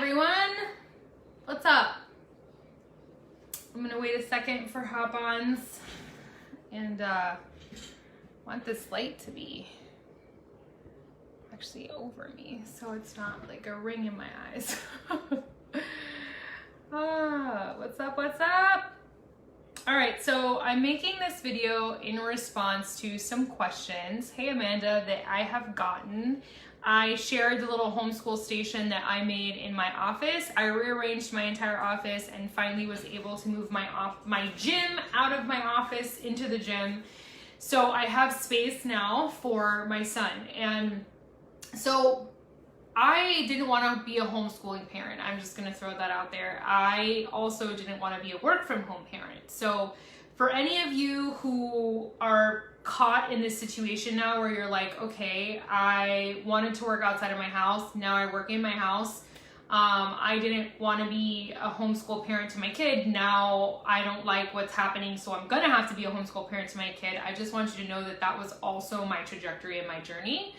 everyone. What's up? I'm gonna wait a second for hop-ons and want this light to be actually over me so it's not like a ring in my eyes. What's up, what's up? All right, so I'm making this video in response to some questions, hey Amanda, that I have gotten. I shared the little homeschool station that I made in my office. I rearranged my entire office and finally was able to move my gym out of my office into the gym. So I have space now for my son. And so I didn't want to be a homeschooling parent. I'm just going to throw that out there. I also didn't want to be a work from home parent. So for any of you who are caught in this situation now where you're like, okay, I wanted to work outside of my house, now I work in my house. I didn't want to be a homeschool parent to my kid, now I don't like what's happening, so I'm gonna have to be a homeschool parent to my kid. I just want you to know that that was also my trajectory and my journey.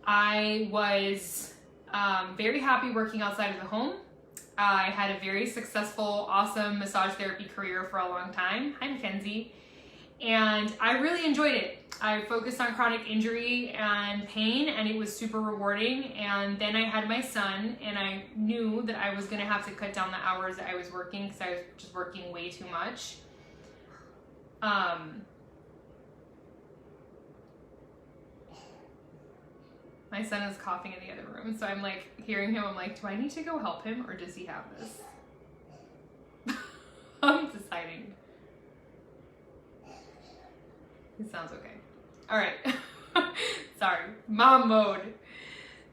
I was very happy working outside of the home. I had a very successful, awesome massage therapy career for a long time. Hi, Mackenzie. And I really enjoyed it. I focused on chronic injury and pain, and it was super rewarding. And then I had my son, and I knew that I was gonna have to cut down the hours that I was working because I was just working way too much. My son is coughing in the other room, so I'm like hearing him, I'm like, do I need to go help him or does he have this? I'm deciding. It sounds okay. All right. Sorry, mom mode.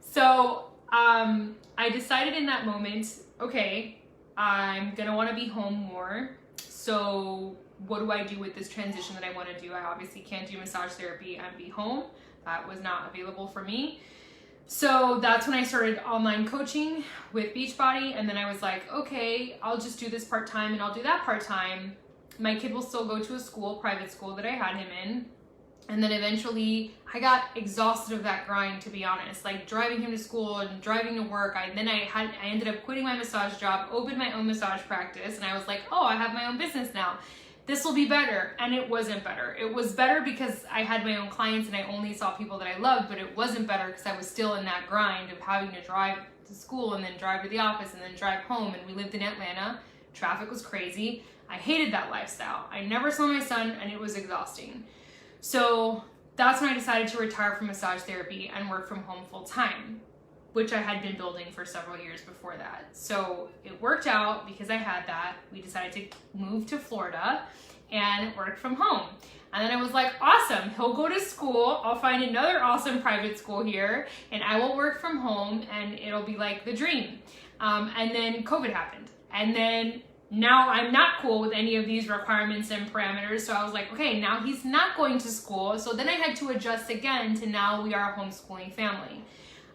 So I decided in that moment, okay, I'm gonna wanna be home more. So what do I do with this transition that I wanna do? I obviously can't do massage therapy and be home. That was not available for me. So that's when I started online coaching with Beachbody. And then I was like, okay, I'll just do this part-time and I'll do that part-time. My kid will still go to a school, private school that I had him in. And then eventually I got exhausted of that grind, to be honest, like driving him to school and driving to work. I ended up quitting my massage job, opened my own massage practice. And I was like, oh, I have my own business now. This will be better. And it wasn't better. It was better because I had my own clients and I only saw people that I loved, but it wasn't better because I was still in that grind of having to drive to school and then drive to the office and then drive home. And we lived in Atlanta. Traffic was crazy. I hated that lifestyle. I never saw my son and it was exhausting. So that's when I decided to retire from massage therapy and work from home full time, which I had been building for several years before that. So it worked out because I had that. We decided to move to Florida and work from home. And then I was like, awesome, he'll go to school. I'll find another awesome private school here and I will work from home and it'll be like the dream. And then COVID happened. And then now I'm not cool with any of these requirements and parameters. So I was like, okay, now he's not going to school. So then I had to adjust again to now we are a homeschooling family.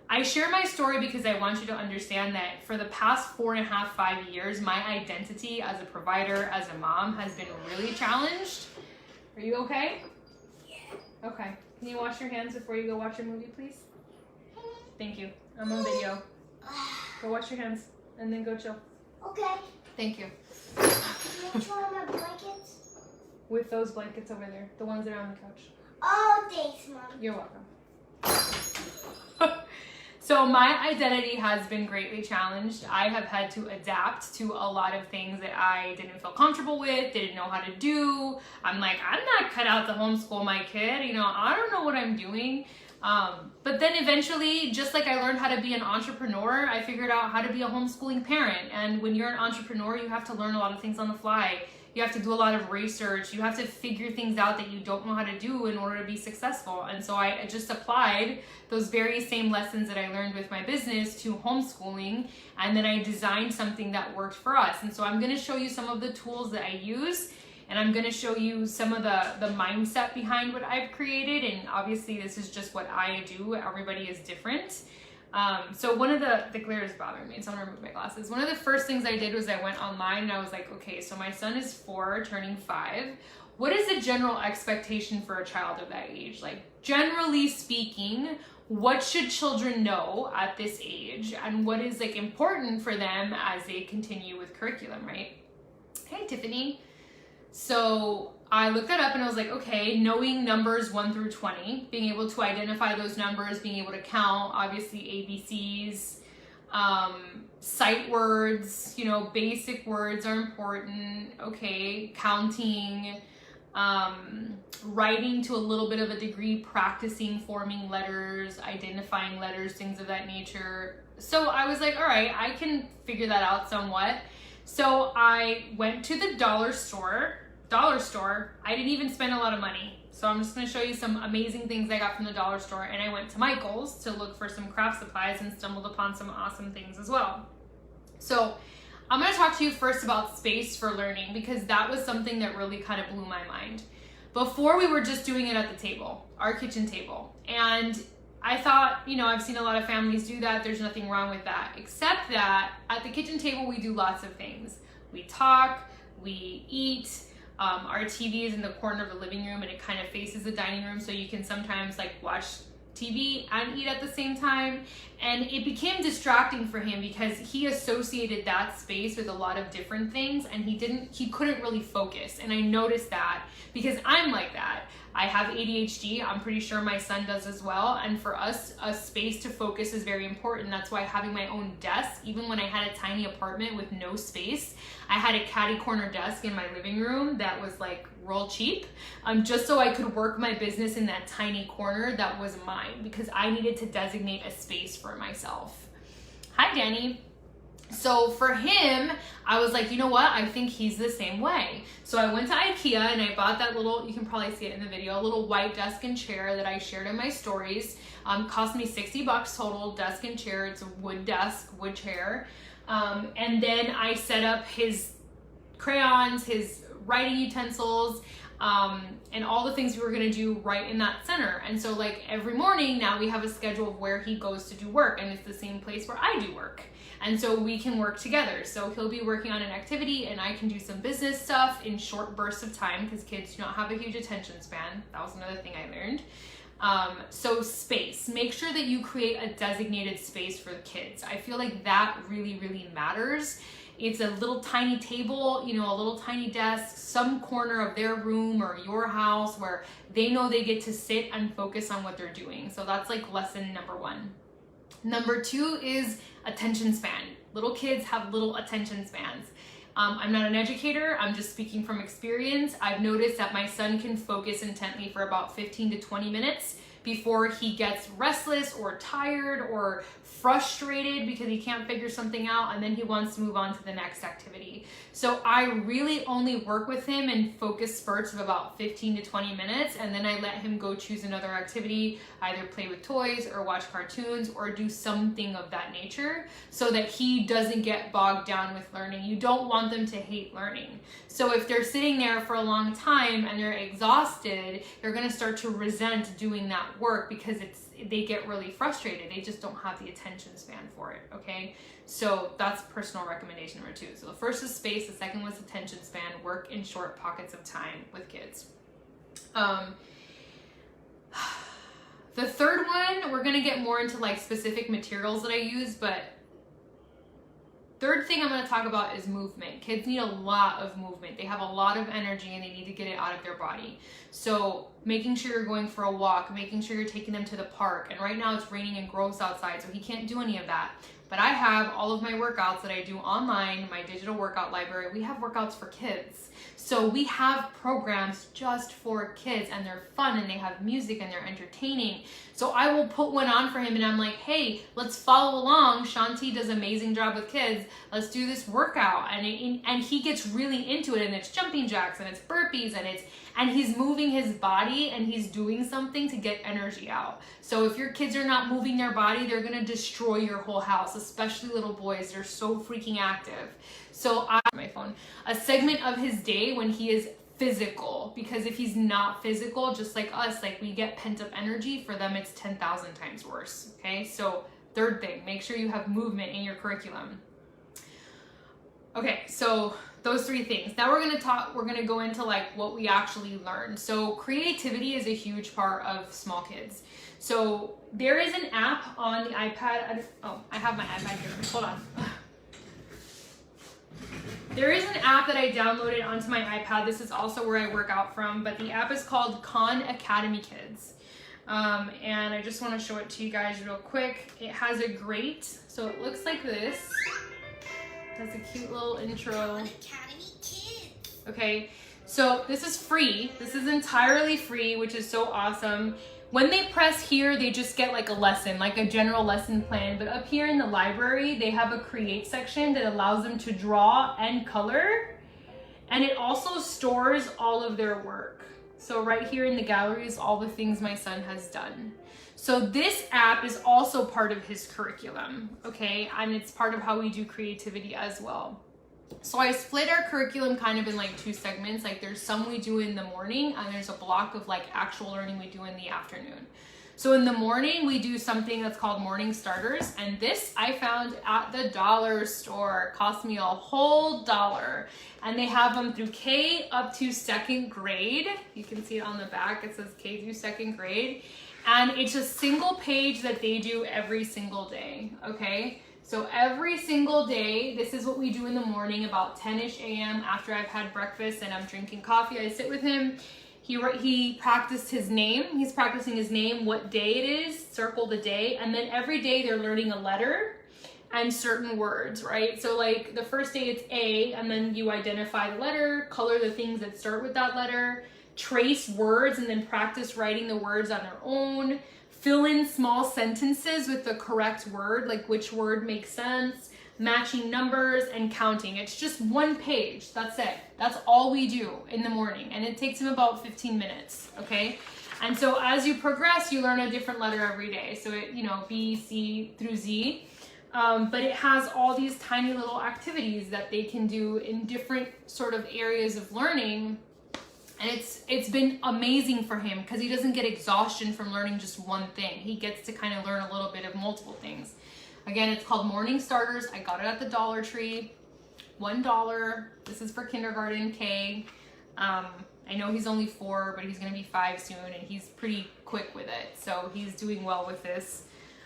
I share my story because I want you to understand that for the past 4.5, 5 years, my identity as a provider, as a mom, has been really challenged. Are you okay? Yeah. Okay. Can you wash your hands before you go watch your movie, please? Thank you. I'm on video. Go wash your hands and then go chill. Okay. Thank you. Which one of my blankets? With those blankets over there, the ones that are on the couch. Oh, thanks, Mom. You're welcome. So my identity has been greatly challenged. I have had to adapt to a lot of things that I didn't feel comfortable with, didn't know how to do. I'm like, I'm not cut out to homeschool my kid. You know, I don't know what I'm doing. But then eventually, just like I learned how to be an entrepreneur, I figured out how to be a homeschooling parent. And when you're an entrepreneur, you have to learn a lot of things on the fly. You have to do a lot of research. You have to figure things out that you don't know how to do in order to be successful. And so I just applied those very same lessons that I learned with my business to homeschooling. And then I designed something that worked for us. And so I'm going to show you some of the tools that I use. And I'm going to show you some of the mindset behind what I've created. And obviously this is just what I do. Everybody is different. So one of the glare is bothering me, so I'm gonna remove my glasses. One of the first things I did was I went online and I was like, okay, so my son is 4, turning 5. What is the general expectation for a child of that age? Like, generally speaking, what should children know at this age and what is like important for them as they continue with curriculum, right? Hey, Tiffany. So I looked that up and I was like, okay, knowing numbers 1 through 20, being able to identify those numbers, being able to count, obviously ABCs, sight words, you know, basic words are important, okay, counting, writing to a little bit of a degree, practicing forming letters, identifying letters, things of that nature. So I was like, all right, I can figure that out somewhat. So I went to the dollar store. I didn't even spend a lot of money. So I'm just going to show you some amazing things I got from the dollar store. And I went to Michael's to look for some craft supplies and stumbled upon some awesome things as well. So I'm going to talk to you first about space for learning, because that was something that really kind of blew my mind. Before, we were just doing it at the table, our kitchen table. And I thought, you know, I've seen a lot of families do that. There's nothing wrong with that, except that at the kitchen table, we do lots of things. We talk, we eat. Our TV is in the corner of the living room and it kind of faces the dining room, so you can sometimes like watch TV and eat at the same time. And it became distracting for him because he associated that space with a lot of different things and he couldn't really focus. And I noticed that because I'm like that. I have ADHD. I'm pretty sure my son does as well. And for us, a space to focus is very important. That's why having my own desk, even when I had a tiny apartment with no space, I had a catty corner desk in my living room that was like real cheap, just so I could work my business in that tiny corner that was mine, because I needed to designate a space for myself. Hi, Danny. So for him, I was like, you know what? I think he's the same way. So I went to IKEA and I bought that little, you can probably see it in the video, a little white desk and chair that I shared in my stories. Cost me $60 total, desk and chair. It's a wood desk, wood chair. And then I set up his crayons, his writing utensils, and all the things we were gonna do right in that center. And so like every morning now we have a schedule of where he goes to do work, and it's the same place where I do work. And so we can work together. So he'll be working on an activity and I can do some business stuff in short bursts of time, because kids do not have a huge attention span. That was another thing I learned. So space, make sure that you create a designated space for the kids. I feel like that really, really matters. It's a little tiny table, you know, a little tiny desk, some corner of their room or your house where they know they get to sit and focus on what they're doing. So that's like lesson number 1. Number 2 is attention span. Little kids have little attention spans. I'm not an educator, I'm just speaking from experience. I've noticed that my son can focus intently for about 15 to 20 minutes before he gets restless or tired or frustrated because he can't figure something out, and then he wants to move on to the next activity. So I really only work with him in focus spurts of about 15 to 20 minutes, and then I let him go choose another activity, either play with toys or watch cartoons or do something of that nature, so that he doesn't get bogged down with learning. You don't want them to hate learning. So if they're sitting there for a long time and they're exhausted, they're gonna start to resent doing that work because they get really frustrated. They just don't have the attention span for it, okay? So that's personal recommendation number 2. So the first is space, the second was attention span, work in short pockets of time with kids. The third one, we're gonna get more into like specific materials that I use, but third thing I'm going to talk about is movement. Kids need a lot of movement. They have a lot of energy and they need to get it out of their body. So making sure you're going for a walk, making sure you're taking them to the park. And right now it's raining and gross outside, so he can't do any of that. But I have all of my workouts that I do online, my digital workout library. We have workouts for kids. So we have programs just for kids, and they're fun and they have music and they're entertaining. So I will put one on for him and I'm like, hey, let's follow along. Shanti does an amazing job with kids. Let's do this workout. And he gets really into it, and it's jumping jacks and it's burpees and he's moving his body and he's doing something to get energy out. So if your kids are not moving their body, they're gonna destroy your whole house, especially little boys. They're so freaking active. So my phone, a segment of his day when he is physical, because if he's not physical, just like us, like we get pent up energy, for them it's 10,000 times worse, okay? So third thing, make sure you have movement in your curriculum. Okay, so those 3 things. Now we're gonna go into like what we actually learn. So creativity is a huge part of small kids. So there is an app on the iPad. I have my iPad here. Hold on. There is an app that I downloaded onto my iPad. This is also where I work out from, but the app is called Khan Academy Kids. And I just want to show it to you guys real quick. It has a grate, so it looks like this. It has a cute little intro. Khan Academy Kids. Okay, so this is free. This is entirely free, which is so awesome. When they press here, they just get like a lesson, like a general lesson plan. But up here in the library, they have a create section that allows them to draw and color. And it also stores all of their work. So right here in the gallery is all the things my son has done. So this app is also part of his curriculum, okay? And it's part of how we do creativity as well. So I split our curriculum kind of in like 2 segments. Like there's some we do in the morning and there's a block of like actual learning we do in the afternoon. So in the morning, we do something that's called morning starters. And this I found at the dollar store. It cost me a whole $1. And they have them through K up to 2nd grade. You can see it on the back. It says K through 2nd grade. And it's a single page that they do every single day, okay? So every single day, this is what we do in the morning about 10-ish a.m. after I've had breakfast and I'm drinking coffee. I sit with him. He practiced his name. He's practicing his name, what day it is, circle the day. And then every day they're learning a letter and certain words, right? So like the first day it's A, and then you identify the letter, color the things that start with that letter, trace words, and then practice writing the words on their own. Fill in small sentences with the correct word, like which word makes sense, matching numbers, and counting. It's just 1 page. That's it. That's all we do in the morning. And it takes him about 15 minutes, okay? And so as you progress, you learn a different letter every day. So it, B, C through Z. But it has all these tiny little activities that they can do in different sort of areas of learning. And it's been amazing for him because he doesn't get exhaustion from learning just one thing. He gets to kind of learn a little bit of multiple things. Again, it's called Morning Starters. I got it at the Dollar Tree. $1. This is for kindergarten K. I know he's only 4, but he's going to be 5 soon, and he's pretty quick with it. So he's doing well with this.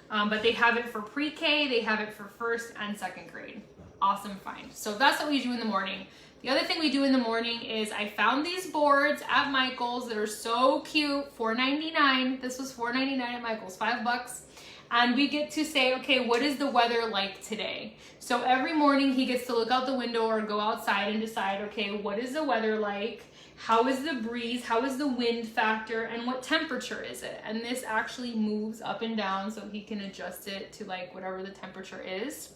But they have it for pre-K. They have it for 1st and 2nd grade. Awesome find. So that's what we do in the morning. The other thing we do in the morning is I found these boards at Michael's that are so cute, $4.99. This was $4.99 at Michael's, $5. And we get to say, okay, what is the weather like today? So every morning he gets to look out the window or go outside and decide, okay, what is the weather like? How is the breeze? How is the wind factor? And what temperature is it? And this actually moves up and down so he can adjust it to like whatever the temperature is.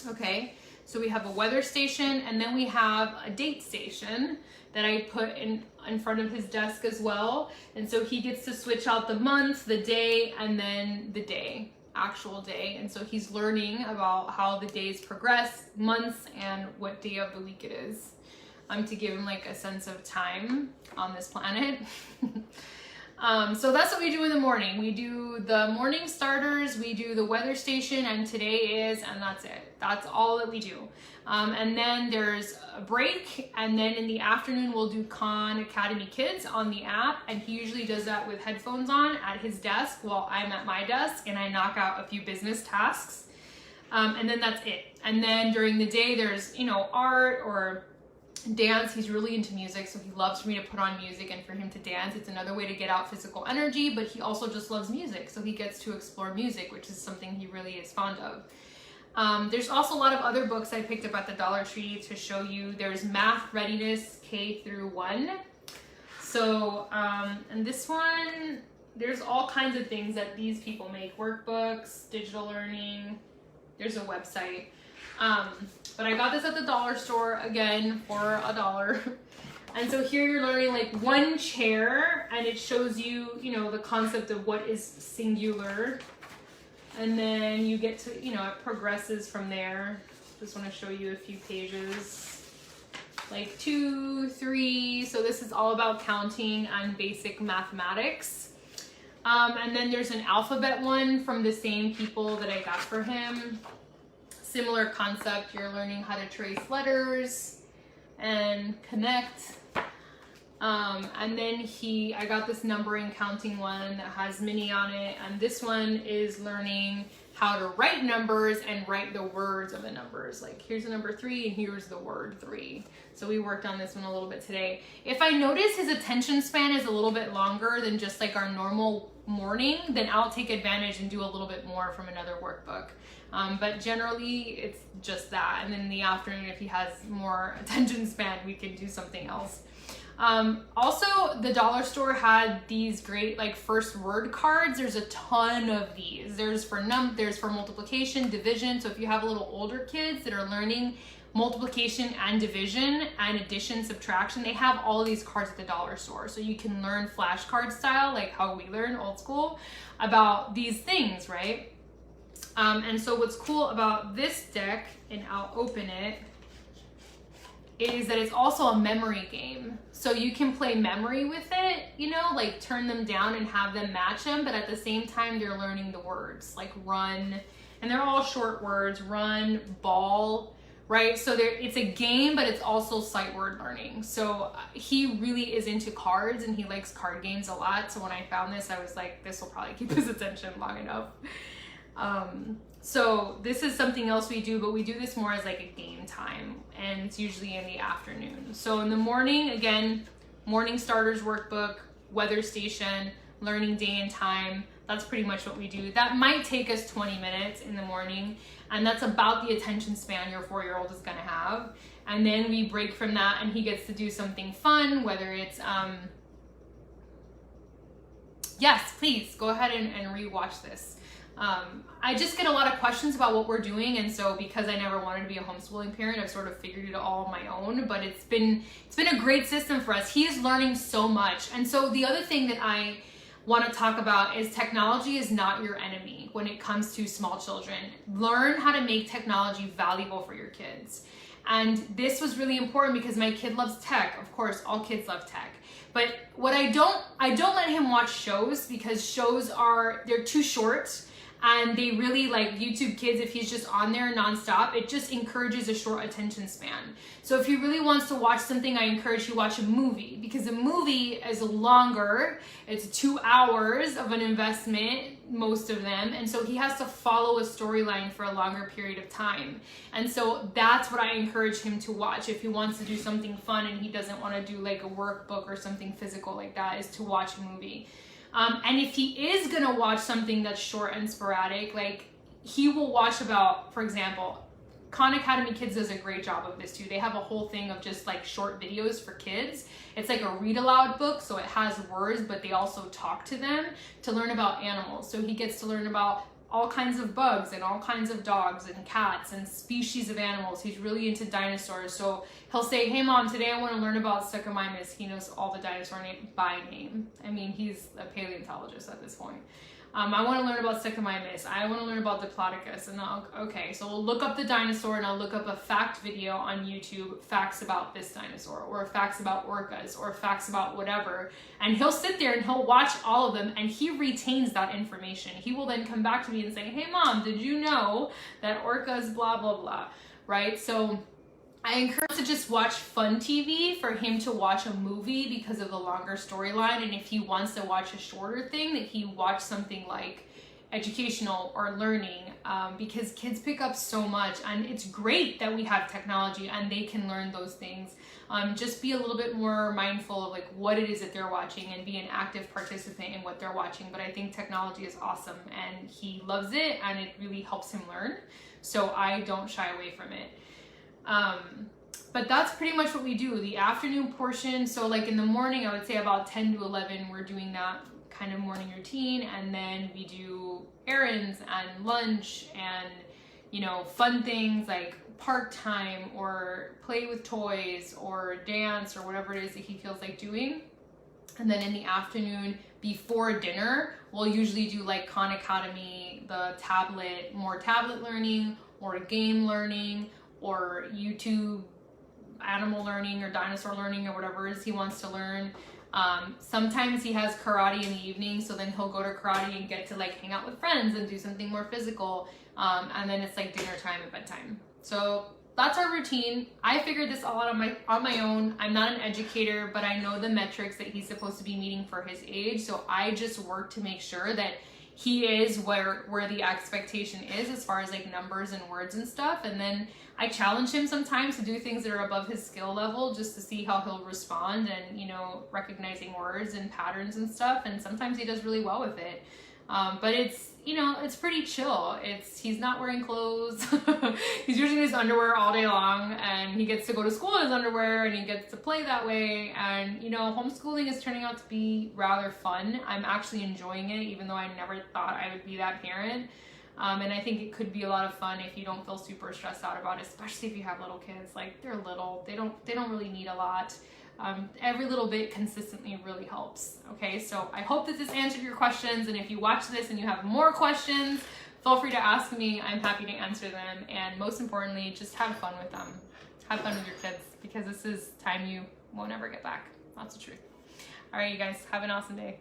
Okay. So we have a weather station, and then we have a date station that I put in front of his desk as well. And so he gets to switch out the month, the day, and then the day, actual day. And so he's learning about how the days progress, months, and what day of the week it is, to give him like a sense of time on this planet. So that's what we do in the morning. We do the morning starters, we do the weather station, and today is, and that's it. That's all that we do. And then there's a break, and then in the afternoon we'll do Khan Academy Kids on the app, and he usually does that with headphones on at his desk while I'm at my desk, and I knock out a few business tasks. And then that's it. And then during the day there's, art or dance. He's really into music, so he loves for me to put on music and for him to dance. It's another way to get out physical energy, but he also just loves music, so he gets to explore music, which is something he really is fond of. There's also a lot of other books I picked up at the Dollar Tree to show you. There's Math Readiness K through 1. So, and this one, there's all kinds of things that these people make. Workbooks, digital learning, there's a website. But I got this at the dollar store, again, for $1. And so here you're learning like one chair, and it shows you, the concept of what is singular. And then you get to, it progresses from there. Just want to show you a few pages. Like 2, 3. So this is all about counting and basic mathematics. And then there's an alphabet one from the same people that I got for him. similar concept. You're learning how to trace letters and connect. And then I got this numbering counting one that has mini on it, and this one is learning how to write numbers and write the words of the numbers. Like here's the number 3 and here's the word 3. So we worked on this one a little bit today. If I notice his attention span is a little bit longer than just like our normal morning, then I'll take advantage and do a little bit more from another workbook. But generally it's just that. And then in the afternoon, if he has more attention span, we can do something else. Also, the dollar store had these great like first word cards. There's a ton of these. There's for multiplication, division. So if you have a little older kids that are learning multiplication and division and addition, subtraction, they have all of these cards at the dollar store. So you can learn flashcard style, like how we learn old school, about these things, right? And so what's cool about this deck, and I'll open it, is that it's also a memory game. So you can play memory with it, you know, like turn them down and have them match them, but at the same time they're learning the words, like run, and they're all short words, run, ball, right? So it's a game, but it's also sight word learning. So he really is into cards and he likes card games a lot. So when I found this, I was like, this will probably keep his attention long enough. So this is something else we do, but we do this more as like a game time, and it's usually in the afternoon. So in the morning, again, morning starters workbook, weather station, learning day and time. That's pretty much what we do. That might take us 20 minutes in the morning, and that's about the attention span your 4-year-old is gonna have. And then we break from that and he gets to do something fun, whether it's, yes, please go ahead and rewatch this. I just get a lot of questions about what we're doing, and so because I never wanted to be a homeschooling parent, I've sort of figured it all on my own, but it's been a great system for us. He is learning so much. And so the other thing that I want to talk about is technology is not your enemy when it comes to small children. Learn how to make technology valuable for your kids. And this was really important because my kid loves tech. Of course, all kids love tech. But what I don't let him watch shows, because shows they're too short. And they really, like YouTube Kids, if he's just on there nonstop, it just encourages a short attention span. So if he really wants to watch something, I encourage you to watch a movie, because a movie is longer. It's 2 hours of an investment, most of them. And so he has to follow a storyline for a longer period of time. And so that's what I encourage him to watch. If he wants to do something fun and he doesn't want to do like a workbook or something physical like that, is to watch a movie. And if he is gonna watch something that's short and sporadic, like he will watch about, for example, Khan Academy Kids does a great job of this too. They have a whole thing of just like short videos for kids. It's like a read aloud book, so it has words, but they also talk to them to learn about animals. So he gets to learn about all kinds of bugs and all kinds of dogs and cats and species of animals. He's really into dinosaurs. So he'll say, hey mom, today I want to learn about Suchomimus. He knows all the dinosaur names by name. I mean, he's a paleontologist at this point. I want to learn about Suchomimus. I want to learn about Diplodocus. And okay, so we'll look up the dinosaur and I'll look up a fact video on YouTube, facts about this dinosaur, or facts about orcas, or facts about whatever. And he'll sit there and he'll watch all of them, and he retains that information. He will then come back to me and say, hey mom, did you know that orcas blah, blah, blah, right? So I encourage to just watch fun TV for him to watch a movie because of the longer storyline. And if he wants to watch a shorter thing, that he watch something like educational or learning, because kids pick up so much, and it's great that we have technology and they can learn those things. Just be a little bit more mindful of like what it is that they're watching and be an active participant in what they're watching. But I think technology is awesome and he loves it and it really helps him learn. So I don't shy away from it. But that's pretty much what we do. The afternoon portion, so like in the morning, I would say about 10 to 11, we're doing that kind of morning routine, and then we do errands and lunch and, you know, fun things like park time or play with toys or dance or whatever it is that he feels like doing. And then in the afternoon, before dinner, we'll usually do like Khan Academy, the tablet, more tablet learning or game learning, or YouTube animal learning or dinosaur learning or whatever it is he wants to learn. Sometimes he has karate in the evening, so then he'll go to karate and get to like hang out with friends and do something more physical. And then it's like dinner time and bedtime. So that's our routine. I figured this all out on my own. I'm not an educator, but I know the metrics that he's supposed to be meeting for his age. So I just work to make sure that he is where the expectation is as far as like numbers and words and stuff. And then I challenge him sometimes to do things that are above his skill level just to see how he'll respond and, you know, recognizing words and patterns and stuff. And sometimes he does really well with it. But it's, you know, it's pretty chill. He's not wearing clothes. He's using his underwear all day long, and he gets to go to school in his underwear, and he gets to play that way. And, you know, homeschooling is turning out to be rather fun. I'm actually enjoying it, even though I never thought I would be that parent. And I think it could be a lot of fun if you don't feel super stressed out about it, especially if you have little kids. Like, they're little, they don't really need a lot. Every little bit consistently really helps. Okay, so I hope that this answered your questions, and if you watch this and you have more questions, feel free to ask me. I'm happy to answer them, and most importantly, just have fun with them. Have fun with your kids, because this is time you won't ever get back. That's the truth. All right, you guys, have an awesome day.